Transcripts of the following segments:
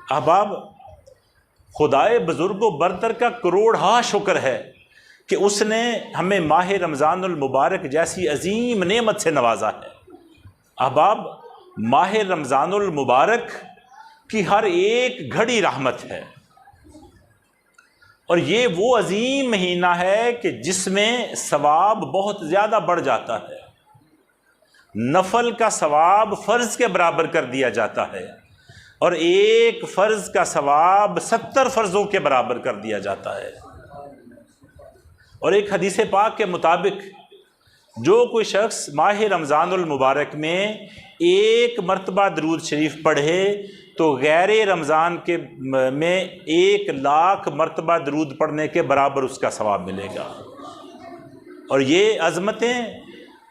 احباب، خدائے بزرگ و برتر کا کروڑہا شکر ہے کہ اس نے ہمیں ماہ رمضان المبارک جیسی عظیم نعمت سے نوازا ہے۔ احباب، ماہ رمضان المبارک کی ہر ایک گھڑی رحمت ہے، اور یہ وہ عظیم مہینہ ہے کہ جس میں ثواب بہت زیادہ بڑھ جاتا ہے۔ نفل کا ثواب فرض کے برابر کر دیا جاتا ہے، اور ایک فرض کا ثواب 70 فرضوں کے برابر کر دیا جاتا ہے۔ اور ایک حدیث پاک کے مطابق جو کوئی شخص ماہ رمضان المبارک میں ایک مرتبہ درود شریف پڑھے تو غیر رمضان کے میں 1,00,000 مرتبہ درود پڑھنے کے برابر اس کا ثواب ملے گا۔ اور یہ عظمتیں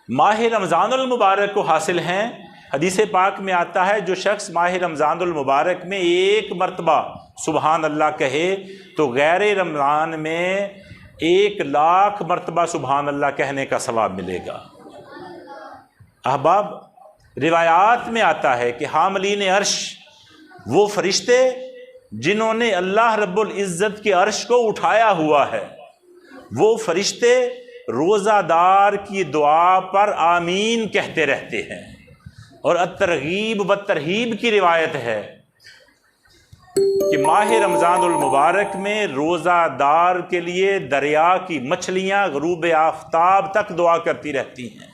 ماہ رمضان المبارک کو حاصل ہیں۔ حدیث پاک میں آتا ہے جو شخص ماہ رمضان المبارک میں ایک مرتبہ سبحان اللہ کہے تو غیر رمضان میں 1,00,000 مرتبہ سبحان اللہ کہنے کا ثواب ملے گا۔ احباب، روایات میں آتا ہے کہ حاملین عرش وہ فرشتے جنہوں نے اللہ رب العزت کے عرش کو اٹھایا ہوا ہے، وہ فرشتے روزہ دار کی دعا پر آمین کہتے رہتے ہیں۔ اور الترغیب و ترہیب کی روایت ہے کہ ماہ رمضان المبارک میں روزہ دار کے لیے دریا کی مچھلیاں غروب آفتاب تک دعا کرتی رہتی ہیں۔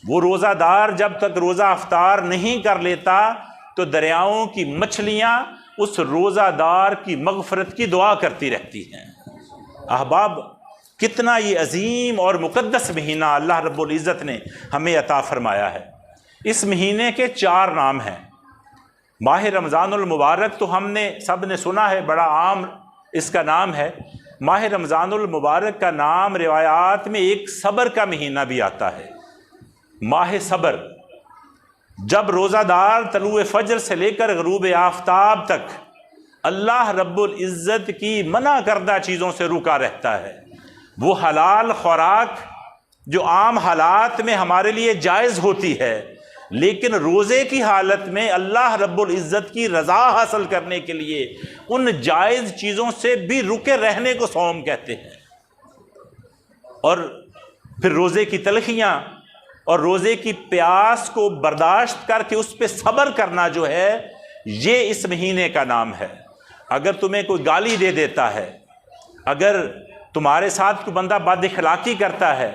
وہ روزہ دار جب تک روزہ افطار نہیں کر لیتا تو دریاؤں کی مچھلیاں اس روزہ دار کی مغفرت کی دعا کرتی رہتی ہیں۔ احباب، کتنا یہ عظیم اور مقدس مہینہ اللہ رب العزت نے ہمیں عطا فرمایا ہے۔ اس مہینے کے 4 نام ہیں۔ ماہ رمضان المبارک تو ہم نے سب نے سنا ہے، بڑا عام اس کا نام ہے۔ ماہ رمضان المبارک کا نام روایات میں ایک صبر کا مہینہ بھی آتا ہے، ماہ صبر۔ جب روزہ دار طلوع فجر سے لے کر غروب آفتاب تک اللہ رب العزت کی منع کردہ چیزوں سے رکا رہتا ہے، وہ حلال خوراک جو عام حالات میں ہمارے لیے جائز ہوتی ہے، لیکن روزے کی حالت میں اللہ رب العزت کی رضا حاصل کرنے کے لیے ان جائز چیزوں سے بھی رکے رہنے کو صوم کہتے ہیں۔ اور پھر روزے کی تلخیاں اور روزے کی پیاس کو برداشت کر کے اس پہ صبر کرنا جو ہے، یہ اس مہینے کا نام ہے۔ اگر تمہیں کوئی گالی دے دیتا ہے، اگر تمہارے ساتھ کوئی بندہ بد اخلاقی کرتا ہے،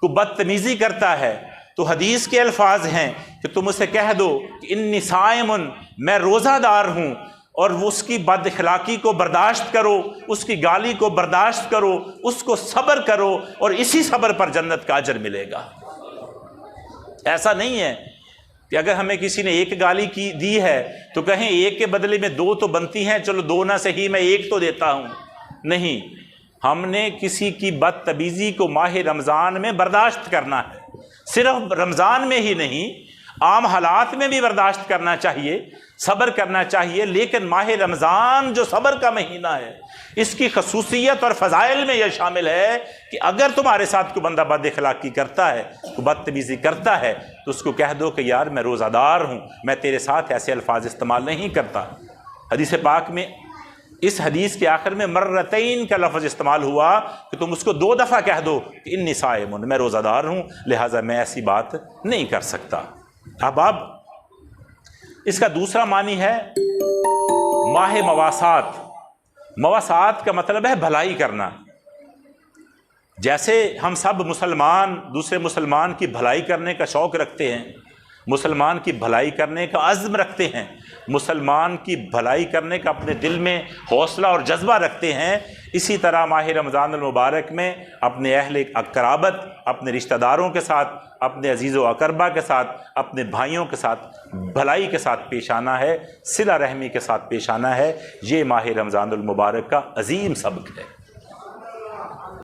کوئی بدتمیزی کرتا ہے، تو حدیث کے الفاظ ہیں کہ تم اسے کہہ دو کہ انی صائم، میں روزہ دار ہوں، اور اس کی بد اخلاقی کو برداشت کرو، اس کی گالی کو برداشت کرو، اس کو صبر کرو، اور اسی صبر پر جنت کا اجر ملے گا۔ ایسا نہیں ہے کہ اگر ہمیں کسی نے ایک گالی دی ہے تو کہیں ایک کے بدلے میں 2 تو بنتی ہیں، چلو 2 نہ صحیح میں 1 تو دیتا ہوں۔ نہیں، ہم نے کسی کی بدتمیزی کو ماہ رمضان میں برداشت کرنا ہے۔ صرف رمضان میں ہی نہیں، عام حالات میں بھی برداشت کرنا چاہیے، صبر کرنا چاہیے، لیکن ماہ رمضان جو صبر کا مہینہ ہے، اس کی خصوصیت اور فضائل میں یہ شامل ہے کہ اگر تمہارے ساتھ کوئی بندہ بد اخلاقی کرتا ہے، کوئی بدتمیزی کرتا ہے، تو اس کو کہہ دو کہ یار میں روزہ دار ہوں، میں تیرے ساتھ ایسے الفاظ استعمال نہیں کرتا۔ حدیث پاک میں اس حدیث کے آخر میں مرتین کا لفظ استعمال ہوا کہ تم اس کو 2 دفعہ کہہ دو کہ انی صائم، میں روزہ دار ہوں، لہٰذا میں ایسی بات نہیں کر سکتا۔ احباب، اس کا دوسرا معنی ہے ماہ مواسات۔ مواسات کا مطلب ہے بھلائی کرنا۔ جیسے ہم سب مسلمان دوسرے مسلمان کی بھلائی کرنے کا شوق رکھتے ہیں، مسلمان کی بھلائی کرنے کا عزم رکھتے ہیں، مسلمان کی بھلائی کرنے کا اپنے دل میں حوصلہ اور جذبہ رکھتے ہیں، اسی طرح ماہ رمضان المبارک میں اپنے اہل قرابت، اپنے رشتہ داروں کے ساتھ، اپنے عزیز و اقربا کے ساتھ، اپنے بھائیوں کے ساتھ بھلائی کے ساتھ پیش آنا ہے، صلہ رحمی کے ساتھ پیش آنا ہے۔ یہ ماہ رمضان المبارک کا عظیم سبق ہے۔